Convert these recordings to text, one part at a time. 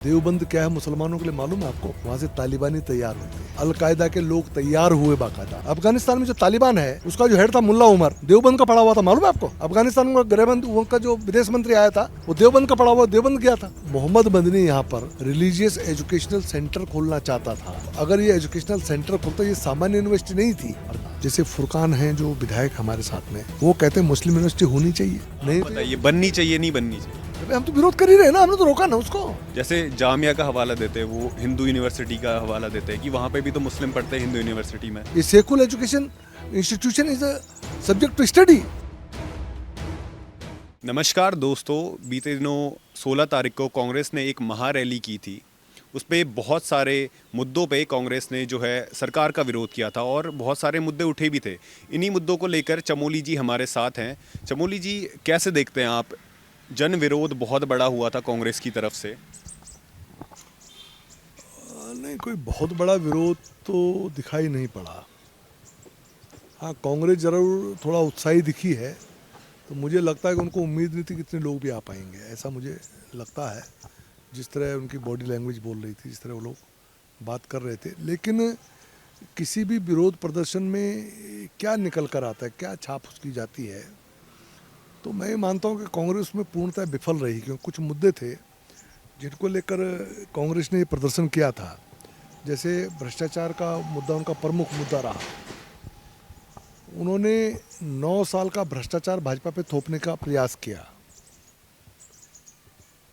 देवबंद क्या है मुसलमानों के लिए मालूम है आपको? वहाँ से तालिबानी तैयार होते हैं, अलकायदा के लोग तैयार हुए बाकायदा। अफगानिस्तान में जो तालिबान है उसका जो हेड था मुल्ला उमर, देवबंद का पढ़ा हुआ था, मालूम है आपको? अफगानिस्तान में गृहमंत्री का जो विदेश मंत्री आया था वो देवबंद का पढ़ा हुआ, देवबंद गया था। मोहम्मद मदनी यहाँ पर रिलीजियस एजुकेशनल सेंटर खोलना चाहता था। अगर ये एजुकेशनल सेंटर खोलता, ये सामान्य यूनिवर्सिटी नहीं थी। जैसे फुरकान है जो विधायक हमारे साथ में, वो कहते हैं मुस्लिम यूनिवर्सिटी होनी चाहिए। नहीं बताइए, बननी चाहिए नहीं बननी चाहिए? हम तो विरोध कर ही रहे हैं ना, हमने तो रोका ना उसको। जैसे जामिया का हवाला देते हैं, वो हिंदू यूनिवर्सिटी का हवाला देते हैं कि वहाँ पे भी तो मुस्लिम पढ़ते हैं हिंदू यूनिवर्सिटी में। ये secular education institution is a subject to study. नमस्कार दोस्तों, बीते दिनों 16 तारीख को कांग्रेस ने एक महारैली की थी। उस पर बहुत सारे मुद्दों पे कांग्रेस ने जो है सरकार का विरोध किया था और बहुत सारे मुद्दे उठे भी थे। इन्हीं मुद्दों को लेकर चमोली जी हमारे साथ हैं। चमोली जी, कैसे देखते हैं आप? जन विरोध बहुत बड़ा हुआ था कांग्रेस की तरफ से। नहीं, कोई बहुत बड़ा विरोध तो दिखाई नहीं पड़ा। हाँ, कांग्रेस जरूर थोड़ा उत्साही दिखी है, तो मुझे लगता है कि उनको उम्मीद नहीं थी कि इतने लोग भी आ पाएंगे, ऐसा मुझे लगता है। जिस तरह उनकी बॉडी लैंग्वेज बोल रही थी, जिस तरह वो लोग बात कर रहे थे। लेकिन किसी भी विरोध प्रदर्शन में क्या निकल कर आता है, क्या छाप उसकी जाती है, तो मैं मानता हूँ कि कांग्रेस में पूर्णतः विफल रही। क्योंकि कुछ मुद्दे थे जिनको लेकर कांग्रेस ने ये प्रदर्शन किया था। जैसे भ्रष्टाचार का मुद्दा उनका प्रमुख मुद्दा रहा। उन्होंने 9 साल का भ्रष्टाचार भाजपा पे थोपने का प्रयास किया।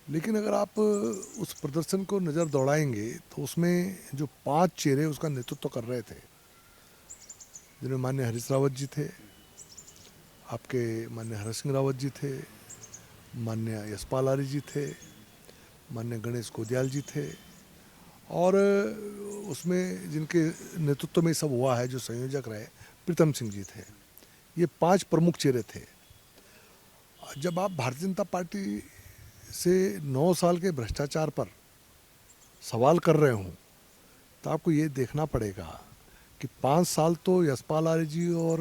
लेकिन अगर आप उस प्रदर्शन को नज़र दौड़ाएंगे तो उसमें जो 5 चेहरे उसका नेतृत्व कर रहे थे, जिनमें माननीय हरीश रावत जी थे, आपके माननीय हरक सिंह रावत जी थे, माननीय यशपाल आर्य जी थे, माननीय गणेश कोदियाल जी थे, और उसमें जिनके नेतृत्व में सब हुआ है, जो संयोजक रहे, प्रीतम सिंह जी थे। ये 5 प्रमुख चेहरे थे। जब आप भारतीय जनता पार्टी से 9 साल के भ्रष्टाचार पर सवाल कर रहे हों, तो आपको ये देखना पड़ेगा कि 5 साल तो यशपाल आर्य जी और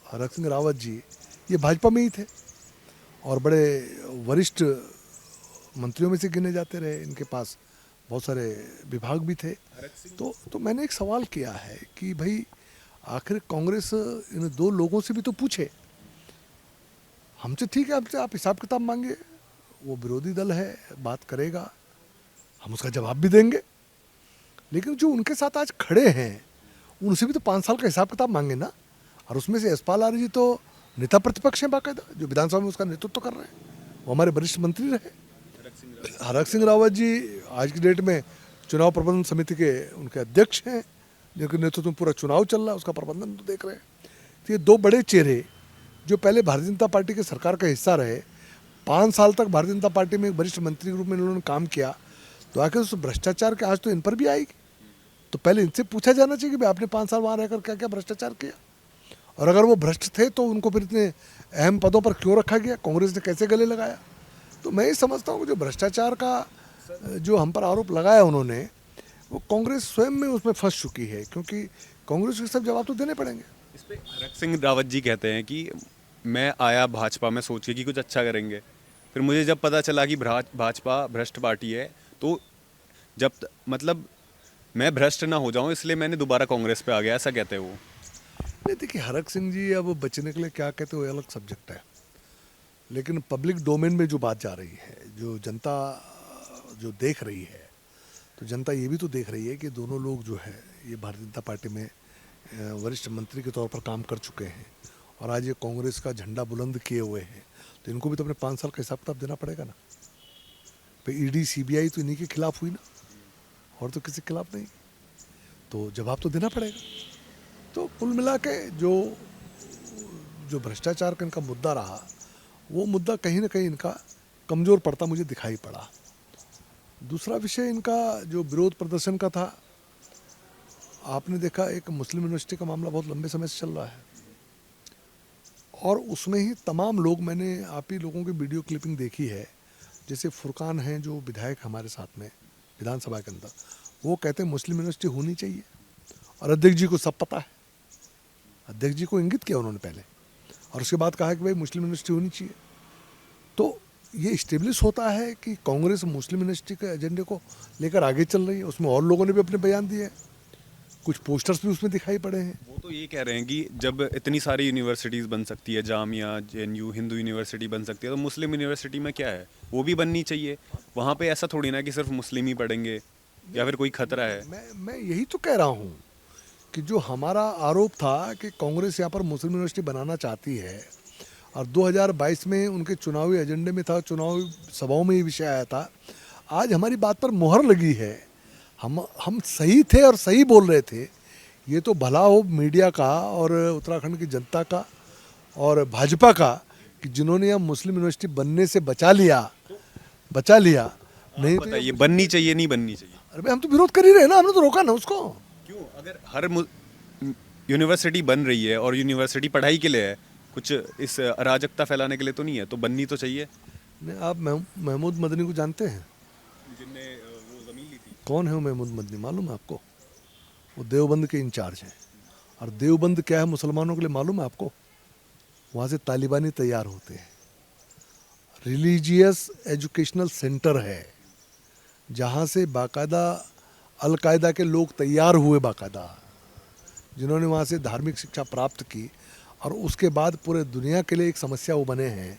हरक सिंह रावत जी ये भाजपा में ही थे और बड़े वरिष्ठ मंत्रियों में से गिने जाते रहे। इनके पास बहुत सारे विभाग भी थे। तो मैंने एक सवाल किया है कि भाई आखिर कांग्रेस इन 2 लोगों से भी तो पूछे। हमसे ठीक है, हमसे आप हिसाब किताब मांगे, वो विरोधी दल है, बात करेगा, हम उसका जवाब भी देंगे। लेकिन जो उनके साथ आज खड़े हैं उनसे भी तो 5 साल का हिसाब किताब मांगे ना। और उसमें से यशपाल आर्य जी तो नेता प्रतिपक्ष हैं बाकायदा, जो विधानसभा में उसका नेतृत्व कर रहे हैं। वो हमारे वरिष्ठ मंत्री रहे। हरक सिंह रावत जी आज की डेट में चुनाव प्रबंधन समिति के उनके अध्यक्ष हैं, जिनके नेतृत्व में पूरा चुनाव चल रहा है, उसका प्रबंधन तो देख रहे हैं। तो ये 2 बड़े चेहरे जो पहले भारतीय जनता पार्टी के सरकार का हिस्सा रहे, 5 साल तक भारतीय जनता पार्टी में एक वरिष्ठ मंत्री के रूप में इन्होंने काम किया, तो आखिर उस भ्रष्टाचार के आज तो इन पर भी आएगी। तो पहले इनसे पूछा जाना चाहिए कि भाई आपने 5 साल वहाँ रहकर क्या क्या भ्रष्टाचार किया, और अगर वो भ्रष्ट थे तो उनको फिर इतने अहम पदों पर क्यों रखा गया, कांग्रेस ने कैसे गले लगाया। तो मैं ये समझता हूँ कि जो भ्रष्टाचार का जो हम पर आरोप लगाया उन्होंने, वो कांग्रेस स्वयं में उसमें फंस चुकी है, क्योंकि कांग्रेस को सब जवाब तो देने पड़ेंगे। इस पे हरक सिंह रावत जी कहते हैं कि मैं आया भाजपा में सोच के कि कुछ अच्छा करेंगे, फिर मुझे जब पता चला कि भाजपा भ्रष्ट पार्टी है, तो मतलब मैं भ्रष्ट ना हो जाऊं इसलिए मैंने दोबारा कांग्रेस पे आ गया, ऐसा कहते हैं वो। नहीं, देखिए, हरक सिंह जी अब बचने के लिए क्या कहते हो, वो अलग सब्जेक्ट है। लेकिन पब्लिक डोमेन में जो बात जा रही है, जो जनता जो देख रही है, तो जनता ये भी तो देख रही है कि दोनों लोग जो है ये भारतीय जनता पार्टी में वरिष्ठ मंत्री के तौर पर काम कर चुके हैं और आज ये कांग्रेस का झंडा बुलंद किए हुए हैं। तो इनको भी तो अपने 5 साल का हिसाब किताब देना पड़ेगा ना। भाई ईडी सीबीआई तो इन्हीं के खिलाफ हुई ना, और तो किसी के खिलाफ नहीं, तो जवाब तो देना पड़ेगा। तो कुल मिला के जो जो भ्रष्टाचार का इनका मुद्दा रहा, वो मुद्दा कहीं ना कहीं इनका कमज़ोर पड़ता मुझे दिखाई पड़ा। दूसरा विषय इनका जो विरोध प्रदर्शन का था, आपने देखा एक मुस्लिम यूनिवर्सिटी का मामला बहुत लंबे समय से चल रहा है, और उसमें ही तमाम लोग, मैंने आप ही लोगों की वीडियो क्लिपिंग देखी है। जैसे फुरकान हैं जो विधायक हमारे साथ में विधानसभा के अंदर, वो कहते हैं मुस्लिम यूनिवर्सिटी होनी चाहिए, और अध्यक्ष जी को सब पता है। अध्यक्ष जी को इंगित किया उन्होंने पहले, और उसके बाद कहा कि भाई मुस्लिम यूनिवर्सिटी होनी चाहिए। तो ये इस्टेब्लिश होता है कि कांग्रेस मुस्लिम यूनिवर्सिटी के एजेंडे को लेकर आगे चल रही है। उसमें और लोगों ने भी अपने बयान दिए हैं, कुछ पोस्टर्स भी उसमें दिखाई पड़े हैं। वो तो ये कह रहे हैं कि जब इतनी सारी यूनिवर्सिटीज़ बन सकती है, जामिया, जेएनयू, हिंदू यूनिवर्सिटी बन सकती है, तो मुस्लिम यूनिवर्सिटी में क्या है, वो भी बननी चाहिए। वहाँ पे ऐसा थोड़ी ना कि सिर्फ मुस्लिम ही पढ़ेंगे या फिर कोई खतरा है। मैं यही तो कह रहा हूँ कि जो हमारा आरोप था कि कांग्रेस यहाँ पर मुस्लिम यूनिवर्सिटी बनाना चाहती है, और 2022 में उनके चुनावी एजेंडे में था, चुनावी सभाओं में ये विषय आया था। आज हमारी बात पर मोहर लगी है। हम सही थे और सही बोल रहे थे। ये तो भला हो मीडिया का और उत्तराखंड की जनता का और भाजपा का कि जिन्होंने यहाँ मुस्लिम यूनिवर्सिटी बनने से बचा लिया। नहीं तो बताइए, बननी चाहिए नहीं बननी चाहिए? अरे भाई, हम तो विरोध कर ही रहे हैं ना, हमने तो रोका ना उसको। क्यों? अगर हर यूनिवर्सिटी बन रही है और यूनिवर्सिटी पढ़ाई के लिए है, कुछ इस अराजकता फैलाने के लिए तो नहीं है, तो बननी तो चाहिए। नहीं, आप महमूद मदनी को जानते हैं? जिनने वो जमीन ली थी। कौन है वो महमूद मदनी, मालूम है आपको? वो देवबंद के इंचार्ज हैं। और देवबंद क्या है मुसलमानों के लिए मालूम है आपको? वहाँ से तालिबानी तैयार होते हैं। रिलीजियस एजुकेशनल सेंटर है, जहाँ से बाकायदा अलकायदा के लोग तैयार हुए, बाकायदा जिन्होंने वहाँ से धार्मिक शिक्षा प्राप्त की, और उसके बाद पूरे दुनिया के लिए एक समस्या वो बने हैं।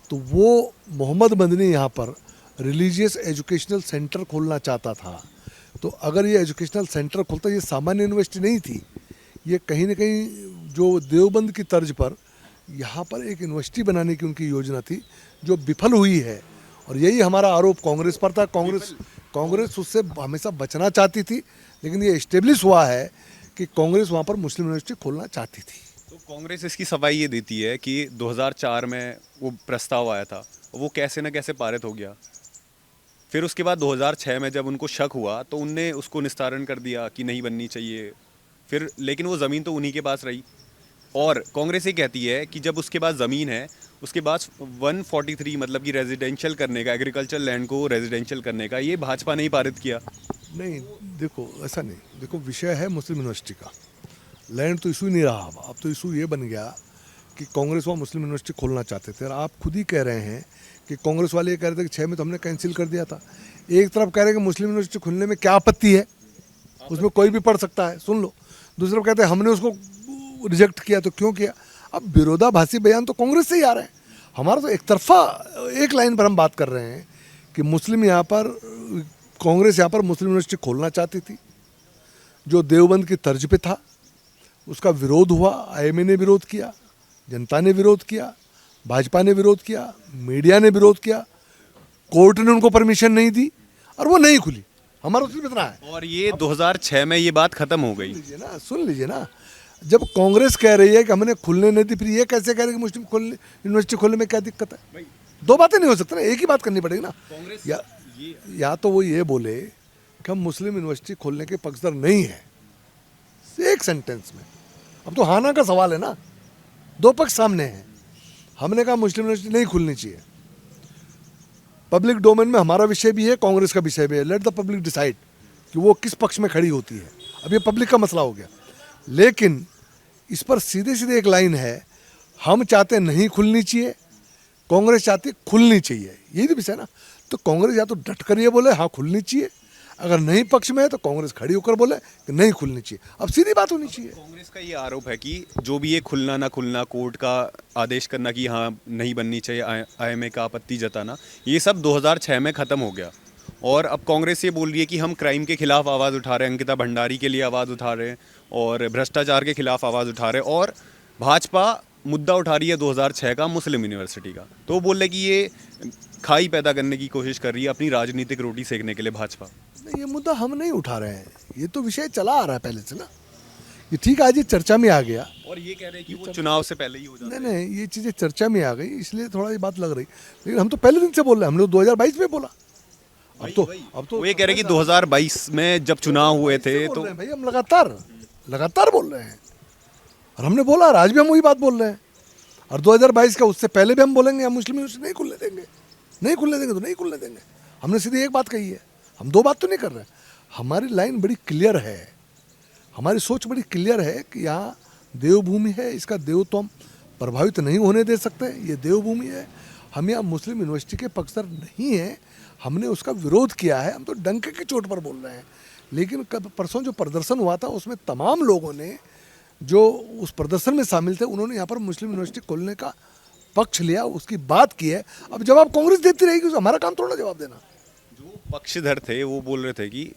तो वो मोहम्मद मदनी यहाँ पर रिलीजियस एजुकेशनल सेंटर खोलना चाहता था। तो अगर ये एजुकेशनल सेंटर खोलता, ये सामान्य यूनिवर्सिटी नहीं थी, ये कहीं ना कहीं जो देवबंद की तर्ज पर यहाँ पर एक यूनिवर्सिटी बनाने की उनकी योजना थी, जो विफल हुई है। और यही हमारा आरोप कांग्रेस पर था। कांग्रेस उससे हमेशा बचना चाहती थी, लेकिन ये इस्टेब्लिश हुआ है कि कांग्रेस वहाँ पर मुस्लिम यूनिवर्सिटी खोलना चाहती थी। तो कांग्रेस इसकी सफाई ये देती है कि 2004 में वो प्रस्ताव आया था, वो कैसे ना कैसे पारित हो गया। फिर उसके बाद 2006 में जब उनको शक हुआ तो उनने उसको निस्तारण कर दिया कि नहीं बननी चाहिए। फिर लेकिन वो ज़मीन तो उन्हीं के पास रही। और कांग्रेस ये कहती है कि जब उसके पास ज़मीन है, उसके बाद 143 मतलब कि रेजिडेंशियल करने का, एग्रीकल्चर लैंड को रेजिडेंशियल करने का, ये भाजपा ने ही पारित किया। नहीं, देखो ऐसा नहीं। देखो, विषय है मुस्लिम यूनिवर्सिटी का, लैंड तो इशू ही नहीं रहा। अब तो इशू ये बन गया कि कांग्रेस वहाँ मुस्लिम यूनिवर्सिटी खोलना चाहते थे। और आप खुद ही कह रहे हैं कि कांग्रेस वाले ये कह रहे थे कि 6 में तो हमने कैंसिल कर दिया था। एक तरफ कह रहे हैं कि मुस्लिम यूनिवर्सिटी खुलने में क्या आपत्ति है, उसमें कोई भी पढ़ सकता है, सुन लो। दूसरी तरफ कहते हैं हमने उसको रिजेक्ट किया, तो क्यों किया? अब विरोधाभासी बयान तो कांग्रेस से ही आ रहे हैं। हमारा तो एक तरफा एक लाइन पर हम बात कर रहे हैं कि मुस्लिम यहाँ पर, कांग्रेस यहाँ पर मुस्लिम यूनिवर्सिटी खोलना चाहती थी, जो देवबंद की तर्ज पे था। उसका विरोध हुआ, आईएमए ने विरोध किया, जनता ने विरोध किया, भाजपा ने विरोध किया, मीडिया ने विरोध किया, कोर्ट ने उनको परमिशन नहीं दी और वो नहीं खुली। हमारा तो इतना है। और ये 2006 में ये बात खत्म हो गई। सुन लीजिए ना, जब कांग्रेस कह रही है कि हमने खुलने नहीं दी, फिर ये कैसे कह रहे कि मुस्लिम यूनिवर्सिटी खोलने में क्या दिक्कत है? दो बातें नहीं हो सकती ना, एक ही बात करनी पड़ेगी ना। या तो वो ये बोले कि हम मुस्लिम यूनिवर्सिटी खोलने के पक्षधर नहीं है, एक सेंटेंस में। अब तो हाना का सवाल है ना, दो पक्ष सामने हैं। हमने कहा मुस्लिम यूनिवर्सिटी नहीं खुलनी चाहिए। पब्लिक डोमेन में हमारा विषय भी है, कांग्रेस का विषय भी है। लेट द पब्लिक डिसाइड कि वो किस पक्ष में खड़ी होती है। अब ये पब्लिक का मसला हो गया। लेकिन इस पर सीधे सीधे एक लाइन है, हम चाहते नहीं खुलनी चाहिए, कांग्रेस चाहती खुलनी चाहिए। यही तो विषय ना। तो कांग्रेस या तो डट कर ये बोले हाँ खुलनी चाहिए, अगर नहीं पक्ष में है तो कांग्रेस खड़ी होकर बोले कि नहीं खुलनी चाहिए। अब सीधी बात होनी चाहिए। कांग्रेस का ये आरोप है कि जो भी ये खुलना ना खुलना, कोर्ट का आदेश करना कि हाँ नहीं बननी चाहिए, आईएमए का आपत्ति जताना, ये सब 2006 में ख़त्म हो गया। और अब कांग्रेस ये बोल रही है कि हम क्राइम के खिलाफ आवाज़ उठा रहे हैं, अंकिता भंडारी के लिए आवाज़ उठा रहे हैं, और भ्रष्टाचार के खिलाफ आवाज़ उठा रहे हैं। और भाजपा मुद्दा उठा रही है 2006 का, मुस्लिम यूनिवर्सिटी का। तो वो बोल रहे कि ये खाई पैदा करने की कोशिश कर रही है अपनी राजनीतिक रोटी सेकने के लिए भाजपा। नहीं, ये मुद्दा हम नहीं उठा रहे हैं, ये तो विषय चला आ रहा है पहले से ना। ये ठीक है, आज ये चर्चा में आ गया। और ये कह रहे हैं कि वो चुनाव से पहले ही हो जाता है। नहीं, ये चीज़ें चर्चा में आ गई, इसलिए थोड़ा ये बात लग रही। लेकिन हम तो पहले दिन से बोल रहे हैं, हम लोग 2022 में बोला। अब तो वो ये कह रहे हैं कि 2022 में जब चुनाव हुए थे तो भाई हम लगातार बोल रहे हैं। और हमने बोला, और आज भी हम वही बात बोल रहे हैं। और 2022 का उससे पहले भी हम बोलेंगे हम मुस्लिम यूनिवर्सिटी नहीं खुलने देंगे, नहीं खुलने देंगे तो नहीं खुलने देंगे। हमने सीधी एक बात कही है, हम दो बात तो नहीं कर रहे। हमारी लाइन बड़ी क्लियर है, हमारी सोच बड़ी क्लियर है कि यहाँ देवभूमि है, इसका देव तो हम प्रभावित नहीं होने दे सकते। ये देवभूमि है, हम यहाँ मुस्लिम यूनिवर्सिटी के पक्षधर नहीं हैं, हमने उसका विरोध किया है, हम तो डंके की चोट पर बोल रहे हैं। लेकिन परसों जो प्रदर्शन हुआ था उसमें तमाम लोगों ने जो उस प्रदर्शन में शामिल थे उन्होंने यहाँ पर मुस्लिम यूनिवर्सिटी खोलने का पक्ष लिया, उसकी बात की है। अब जवाब कांग्रेस देती रहेगी, हमारा काम थोड़ा जवाब देना। जो पक्षधर थे वो बोल रहे थे कि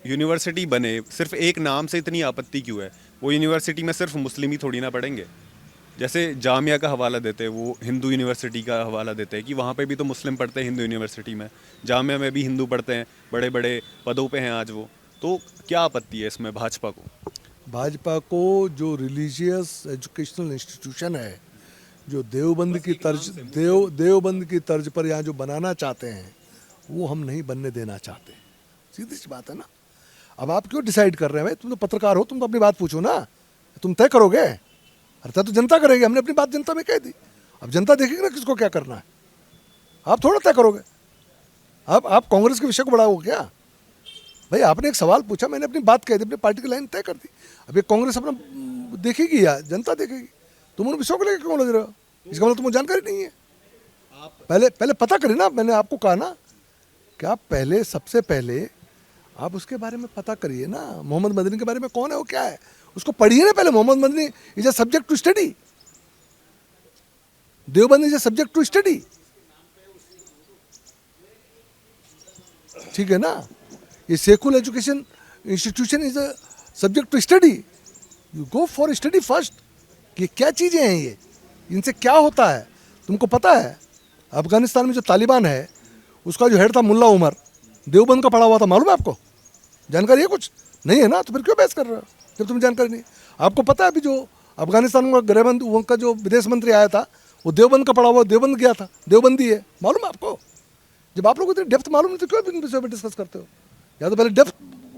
यूनिवर्सिटी बने, सिर्फ एक नाम से इतनी आपत्ति क्यों है? वो यूनिवर्सिटी में सिर्फ मुस्लिम ही थोड़ी ना पढ़ेंगे। जैसे जामिया का हवाला देते हैं, वो हिंदू यूनिवर्सिटी का हवाला देते हैं कि वहाँ पे भी तो मुस्लिम पढ़ते हैं हिंदू यूनिवर्सिटी में, जामिया में भी हिंदू पढ़ते हैं, बड़े बड़े पदों पे हैं आज वो। तो क्या आपत्ति है इसमें भाजपा को? भाजपा को जो रिलीजियस एजुकेशनल इंस्टीट्यूशन है, जो देवबंद की तर्ज पर यहाँ जो बनाना चाहते हैं, वो हम नहीं बनने देना चाहते। सीधी सी बात है ना। अब आप क्यों डिसाइड कर रहे हैं भाई? तुम तो पत्रकार हो, तुम तो अपनी बात पूछो ना, तुम तय करोगे। अर्थात तो जनता करेगी, हमने अपनी बात जनता में कह दी, अब जनता देखेगी ना किसको क्या करना है। आप थोड़ा तय करोगे। आप कांग्रेस के विषय को बढ़ाओगे क्या? भाई आपने एक सवाल पूछा, मैंने अपनी बात कह दी, अपनी पार्टी की लाइन तय कर दी। अब ये कांग्रेस अपना देखेगी या जनता देखेगी? तुम उन विषयों को लेकर क्यों लग रहे हो? इसका मतलब तुम्हें जानकारी नहीं है। पहले पता करिए ना। मैंने आपको कहा ना कि आप पहले, सबसे पहले आप उसके बारे में पता करिए ना। मोहम्मद मदनी के बारे में कौन है, वो क्या है, उसको पढ़िए ना पहले। Mohammed Madani is a subject to study, Deoband is a subject to study, ठीक है ना। ये secular education institution is a subject to study. You go for study first कि क्या चीज़ें हैं ये, इनसे क्या होता है। तुमको पता है अफगानिस्तान में जो तालिबान है उसका जो हेड था मुल्ला उमर, देवबंद का पढ़ा हुआ था, मालूम है आपको? जानकारी है कुछ? नहीं है ना, तो फिर क्यों बहस कर रहे हो जब तुम्हें जानकारी नहीं? आपको पता है अभी जो अफगानिस्तान का गृहमंत्री, उनका जो विदेश मंत्री आया था, वो देवबंद का पढ़ा हुआ, देवबंद गया था, देवबंदी है, मालूम है आपको? जब आप लोगों को इतनी डेप्थ मालूम नहीं तो क्यों इन विषयों पर डिस्कस करते हो? या तो पहले डेप्थ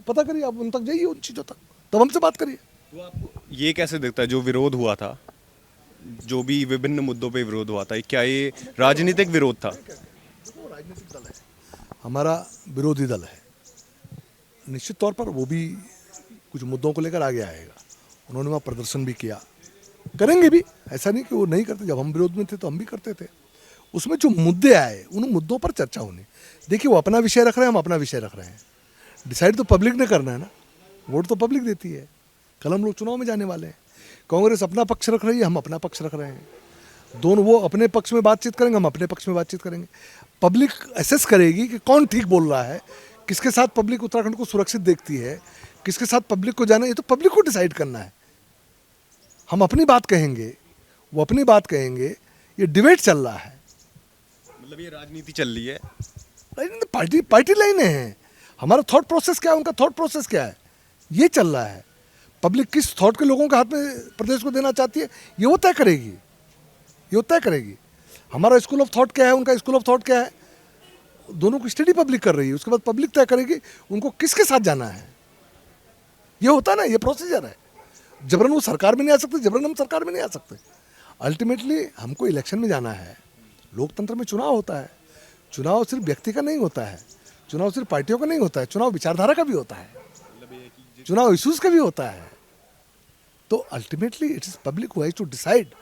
पता करिए, आप उन तक जाइए, उन चीज़ों तक, तब हमसे बात करिए। तो आपको ये कैसे दिखता है जो विरोध हुआ था, जो भी विभिन्न मुद्दों पे विरोध हुआ था, क्या ये राजनीतिक विरोध था? देखो, राजनीतिक दल है, हमारा विरोधी दल है, निश्चित तौर पर वो भी कुछ मुद्दों को लेकर आगे आएगा। उन्होंने वहाँ प्रदर्शन भी किया, करेंगे भी, ऐसा नहीं कि वो नहीं करते। जब हम विरोध में थे तो हम भी करते थे। उसमें जो मुद्दे आए उन मुद्दों पर चर्चा होनी। देखिए, वो अपना विषय रख रहे हैं, हम अपना विषय रख रहे हैं। डिसाइड तो पब्लिक ने करना है ना, वोट तो पब्लिक देती है। कल हम लोग चुनाव में जाने वाले हैं, कांग्रेस अपना पक्ष रख रही है, हम अपना पक्ष रख रहे हैं। दोनों वो अपने पक्ष में बातचीत करेंगे, हम अपने पक्ष में बातचीत करेंगे। पब्लिक असेस करेगी कि कौन ठीक बोल रहा है, किसके साथ पब्लिक उत्तराखंड को सुरक्षित देखती है, किसके साथ पब्लिक को जाना है, ये तो पब्लिक को डिसाइड करना है। हम अपनी बात कहेंगे, वो अपनी बात कहेंगे, ये डिबेट चल रहा है। मतलब ये राजनीति चल रही है। पार्टी लाइनें हैं। हमारा थॉट प्रोसेस क्या है, उनका थॉट प्रोसेस क्या है, ये चल रहा है। पब्लिक किस थॉट के लोगों के हाथ में प्रदेश को देना चाहती है, ये वो तय करेगी, ये वो तय करेगी। हमारा स्कूल ऑफ थॉट क्या है, उनका स्कूल ऑफ थॉट क्या है, दोनों की स्टडी पब्लिक कर रही है। उसके बाद पब्लिक तय करेगी उनको किसके साथ जाना है। ये होता है ना, ये प्रोसीजर है। जबरन वो सरकार में नहीं आ सकते, जबरन हम सरकार में नहीं आ सकते। अल्टीमेटली हमको इलेक्शन में जाना है। लोकतंत्र में चुनाव होता है। चुनाव सिर्फ व्यक्ति का नहीं होता है, चुनाव सिर्फ पार्टियों का नहीं होता है, चुनाव विचारधारा का भी होता है, चुनाव इश्यूज का भी होता है। तो ultimately it is public who has to decide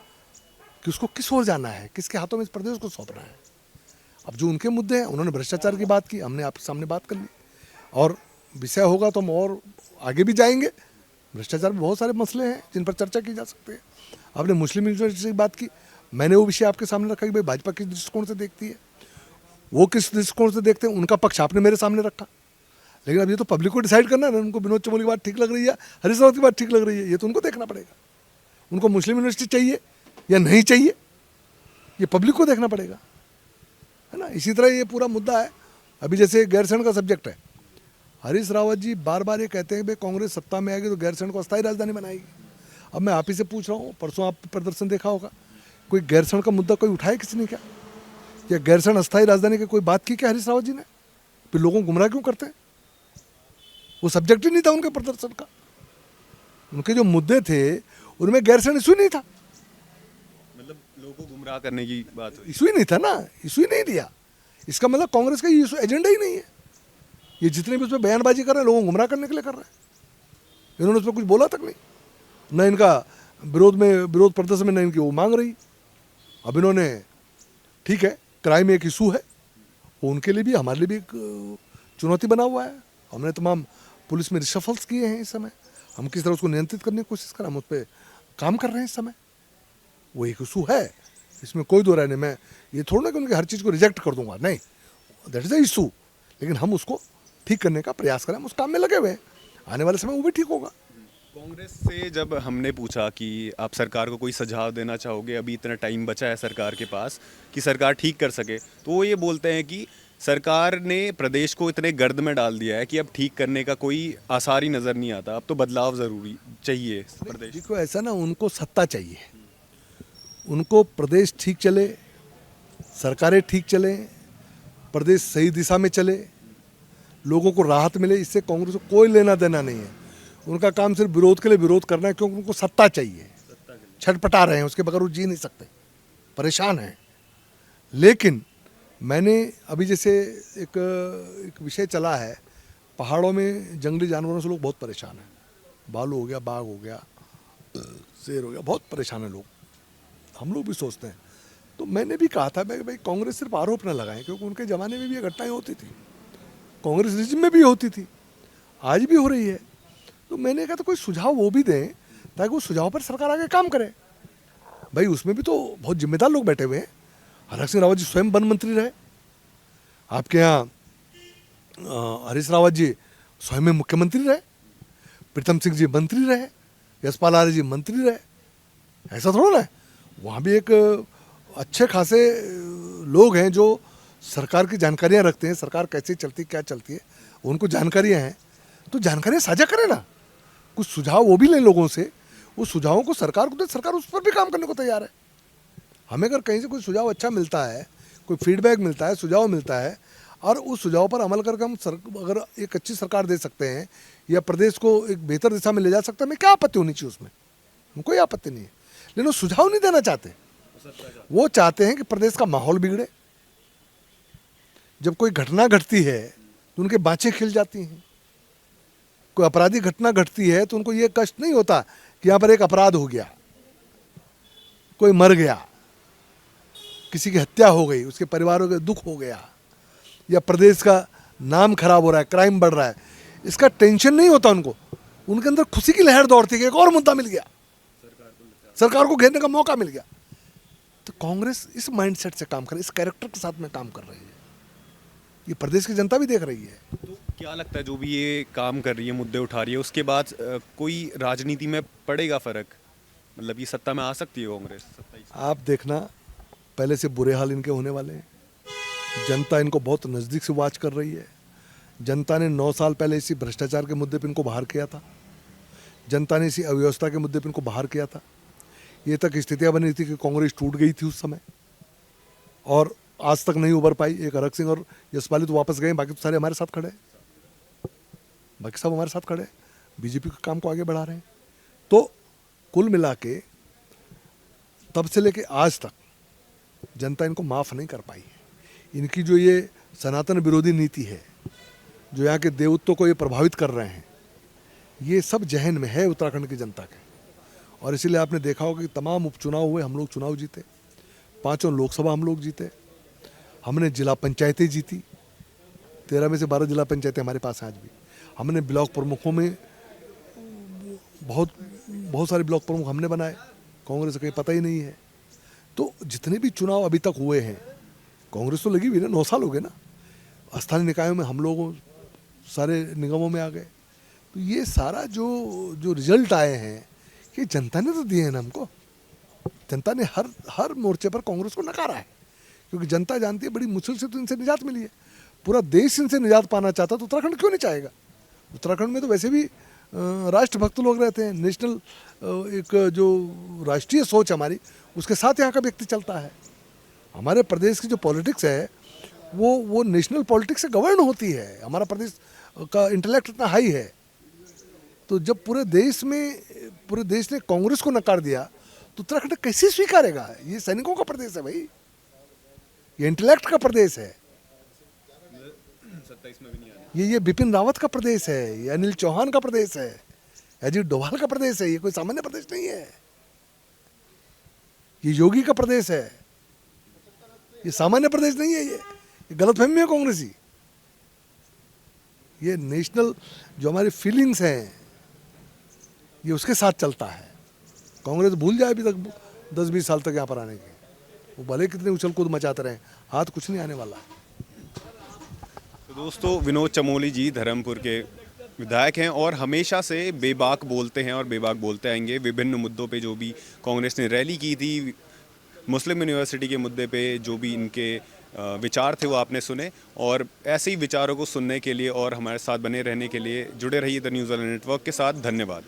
कि उसको किस ओर जाना है, किसके हाथों में इस प्रदेश को सौंपना है। अब जो उनके मुद्दे हैं, उन्होंने भ्रष्टाचार की बात की, हमने आपके सामने बात कर ली, और विषय होगा तो हम और आगे भी जाएंगे। भ्रष्टाचार में बहुत सारे मसले हैं जिन पर चर्चा की जा सकती है। आपने मुस्लिम यूनिवर्सिटी की बात की, मैंने वो विषय आपके सामने रखा कि भाई भाजपा किस दृष्टिकोण से देखती है, वो किस दृष्टिकोण से देखते हैं, उनका पक्ष आपने मेरे सामने रखा। लेकिन अब ये तो पब्लिक को डिसाइड करना है ना, उनको विनोद चमोली की बात ठीक लग रही है, हरीश रावत की बात ठीक लग रही है, ये तो उनको देखना पड़ेगा। उनको मुस्लिम यूनिवर्सिटी चाहिए या नहीं चाहिए, ये पब्लिक को देखना पड़ेगा, है ना। इसी तरह ये पूरा मुद्दा है। अभी जैसे गैरसैंण का सब्जेक्ट है, हरीश रावत जी बार बार ये कहते हैं कि भाई कांग्रेस सत्ता में आएगी तो गैरसैंण को अस्थायी राजधानी बनाएगी। अब मैं आप ही से पूछ रहा हूँ, परसों आप प्रदर्शन देखा होगा, कोई गैरसैंण का मुद्दा कोई उठाया किसी ने क्या? या गैरसैंण अस्थायी राजधानी की कोई बात की क्या हरीश रावत जी ने? फिर लोगों को गुमराह क्यों करते हैं? वो सब्जेक्ट ही नहीं था उनके प्रदर्शन का। उनके जो मुद्दे थे उनमें गैरसैंण इशू नहीं था, मतलब लोगों को गुमराह करने की बात हुई। इशू ही नहीं था ना, इशू ही नहीं दिया। इसका मतलब कांग्रेस का ये एजेंडा ही नहीं है। ये जितने भी उसमें बयानबाजी कर रहे हैं, लोगों को गुमराह करने के लिए कर रहे हैं। इन्होंने उसमें कुछ बोला तक नहीं, न इनका विरोध प्रदर्शन में न इनकी वो मांग रही। अब इन्होंने, ठीक है, क्राइम एक इशू है, वो उनके लिए भी हमारे लिए भी एक चुनौती बना हुआ है। हमने तमाम पुलिस में रिशफल्स किए हैं इस समय, हम किस तरह उसको नियंत्रित करने की कोशिश करें, हम उस पर काम कर रहे हैं इस समय। वो एक इशू है, इसमें कोई दो राय नहीं। मैं ये थोड़ा ना कि उनकी हर चीज़ को रिजेक्ट कर दूंगा, नहीं, दैट इज़ अ इशू, लेकिन हम उसको ठीक करने का प्रयास करें, हम उस काम में लगे हुए हैं। आने वाले समय वो भी ठीक होगा। कांग्रेस से जब हमने पूछा कि आप सरकार को कोई सुझाव देना चाहोगे, अभी इतना टाइम बचा है सरकार के पास कि सरकार ठीक कर सके, तो वो ये बोलते हैं कि सरकार ने प्रदेश को इतने गर्द में डाल दिया है कि अब ठीक करने का कोई आसार ही नज़र नहीं आता, अब तो बदलाव ज़रूरी चाहिए प्रदेश। देखो ऐसा ना, उनको सत्ता चाहिए, उनको प्रदेश ठीक चले, सरकारें ठीक चले, प्रदेश सही दिशा में चले, लोगों को राहत मिले, इससे कांग्रेस को कोई लेना देना नहीं है। उनका काम सिर्फ विरोध के लिए विरोध करना है, क्योंकि उनको सत्ता चाहिए, छटपटा रहे हैं, उसके बगैर वो जी नहीं सकते, परेशान हैं। लेकिन मैंने अभी जैसे एक विषय चला है, पहाड़ों में जंगली जानवरों से लोग बहुत परेशान हैं, भालू हो गया, बाघ हो गया, शेर हो गया, बहुत परेशान है लोग, हम लोग भी सोचते हैं। तो मैंने भी कहा था भाई कांग्रेस सिर्फ आरोप न लगाएं, क्योंकि उनके ज़माने में भी ये घटनाएं होती थी, कांग्रेस रिजिम में भी होती थी, आज भी हो रही है। तो मैंने कहा तो कोई सुझाव वो भी दें, ताकि वो सुझाव पर सरकार आगे काम करे। भाई उसमें भी तो बहुत जिम्मेदार लोग बैठे हुए हैं। हरक सिंह रावत जी स्वयं वन मंत्री रहे, आपके यहाँ हरीश रावत जी स्वयं में मुख्यमंत्री रहे, प्रीतम सिंह जी मंत्री रहे, यशपाल आर्य जी मंत्री रहे, ऐसा थोड़ा ना है। वहाँ भी एक अच्छे खासे लोग हैं जो सरकार की जानकारियाँ रखते हैं, सरकार कैसे चलती क्या चलती है उनको जानकारियाँ हैं, तो जानकारियाँ साझा करें ना, कुछ सुझाव वो भी लें लोगों से, उस सुझावों को सरकार को दे, सरकार उस पर भी काम करने को तैयार है। हमें अगर कहीं से कोई सुझाव अच्छा मिलता है, कोई फीडबैक मिलता है, सुझाव मिलता है, और उस सुझाव पर अमल करके हम अगर एक अच्छी सरकार दे सकते हैं या प्रदेश को एक बेहतर दिशा में ले जा सकते हैं, हमें क्या आपत्ति होनी चाहिए उसमें, कोई आपत्ति नहीं है। लेकिन वो सुझाव नहीं देना चाहते, वो चाहते हैं कि प्रदेश का माहौल बिगड़े। जब कोई घटना घटती है तो उनके बाँचें खिल जाती हैं, कोई आपराधिक घटना घटती है तो उनको ये कष्ट नहीं होता कि यहाँ पर एक अपराध हो गया, कोई मर गया, किसी की हत्या हो गई, उसके परिवारों के दुख हो गया, या प्रदेश का नाम खराब हो रहा है, क्राइम बढ़ रहा है, इसका टेंशन नहीं होता उनको, उनके अंदर खुशी की लहर दौड़ती है, एक और मुद्दा मिल गया, सरकार को घेरने का मौका मिल गया। तो कांग्रेस इस माइंडसेट से काम कर रही है, इस कैरेक्टर के साथ में काम कर रही है, ये प्रदेश की जनता भी देख रही है। तो क्या लगता है जो भी ये काम कर रही है, मुद्दे उठा रही है, उसके बाद कोई राजनीति में पड़ेगा फर्क, मतलब ये सत्ता में आ सकती है कांग्रेस? आप देखना, पहले से बुरे हाल इनके होने वाले हैं, जनता इनको बहुत नज़दीक से वॉच कर रही है। जनता ने 9 साल पहले इसी भ्रष्टाचार के मुद्दे पर इनको बाहर किया था, जनता ने इसी अव्यवस्था के मुद्दे पर इनको बाहर किया था। ये तक स्थितियाँ बनी थी कि कांग्रेस टूट गई थी उस समय, और आज तक नहीं उभर पाई। एक हरक सिंह और यशपाली तो वापस गए, बाकी तो सारे हमारे साथ खड़े हैं, बाकी सब हमारे साथ खड़े हैं, बीजेपी के काम को आगे बढ़ा रहे हैं। तो कुल मिला के तब से लेके आज तक जनता इनको माफ़ नहीं कर पाई है। इनकी जो ये सनातन विरोधी नीति है, जो यहाँ के देवत्व को ये प्रभावित कर रहे हैं, ये सब जहन में है उत्तराखंड की जनता के। और इसीलिए आपने देखा होगा कि तमाम उपचुनाव हुए, हम लोग चुनाव जीते, 5 लोकसभा हम लोग जीते, हमने जिला पंचायतें जीती, 13 में से 12 जिला पंचायतें हमारे पास हैं आज भी। हमने ब्लॉक प्रमुखों में बहुत सारे ब्लॉक प्रमुख हमने बनाए, कांग्रेस का कहीं पता ही नहीं है। तो जितने भी चुनाव अभी तक हुए हैं, कांग्रेस तो लगी हुई ना, 9 साल हो गए ना, स्थानीय निकायों में हम लोग सारे निगमों में आ गए। तो ये सारा जो रिजल्ट आए हैं, ये जनता ने तो दिए हैं ना हमको। जनता ने हर मोर्चे पर कांग्रेस को नकारा है, क्योंकि जनता जानती है बड़ी मुश्किल से तो इनसे निजात मिली है। पूरा देश इनसे निजात पाना चाहता तो उत्तराखंड क्यों नहीं चाहेगा? उत्तराखंड में तो वैसे भी राष्ट्रभक्त लोग रहते हैं, नेशनल एक जो राष्ट्रीय सोच हमारी, उसके साथ यहाँ का व्यक्ति चलता है। हमारे प्रदेश की जो पॉलिटिक्स है वो नेशनल पॉलिटिक्स से गवर्न होती है। हमारा प्रदेश का इंटेलेक्ट इतना हाई है। तो जब पूरे देश ने कांग्रेस को नकार दिया तो उत्तराखंड कैसे स्वीकारेगा? ये सैनिकों का प्रदेश है भाई, ये इंटेलेक्ट का प्रदेश है, 27 में भी नहीं आने। ये बिपिन रावत का प्रदेश है, ये अनिल चौहान का प्रदेश है, अजीत डोभाल का प्रदेश है, ये कोई सामान्य प्रदेश नहीं है, ये योगी का प्रदेश है। ये सामान्य प्रदेश नहीं है, ये गलतफहमी है कांग्रेसी। ये नेशनल जो हमारी फीलिंग्स हैं, ये उसके साथ चलता है। कांग्रेस भूल जाए अभी तक 10-20 साल तक यहाँ पर आने के, वो भले कितने उछल कूद मचाते रहे, हाथ कुछ नहीं आने वाला। तो दोस्तों, विनोद चमोली जी धर्मपुर के विधायक हैं और हमेशा से बेबाक बोलते हैं और बेबाक बोलते आएंगे। विभिन्न मुद्दों पे जो भी कांग्रेस ने रैली की थी, मुस्लिम यूनिवर्सिटी के मुद्दे पे जो भी इनके विचार थे वो आपने सुने। और ऐसे ही विचारों को सुनने के लिए और हमारे साथ बने रहने के लिए जुड़े रहिए द न्यूज़ वाला नेटवर्क के साथ। धन्यवाद।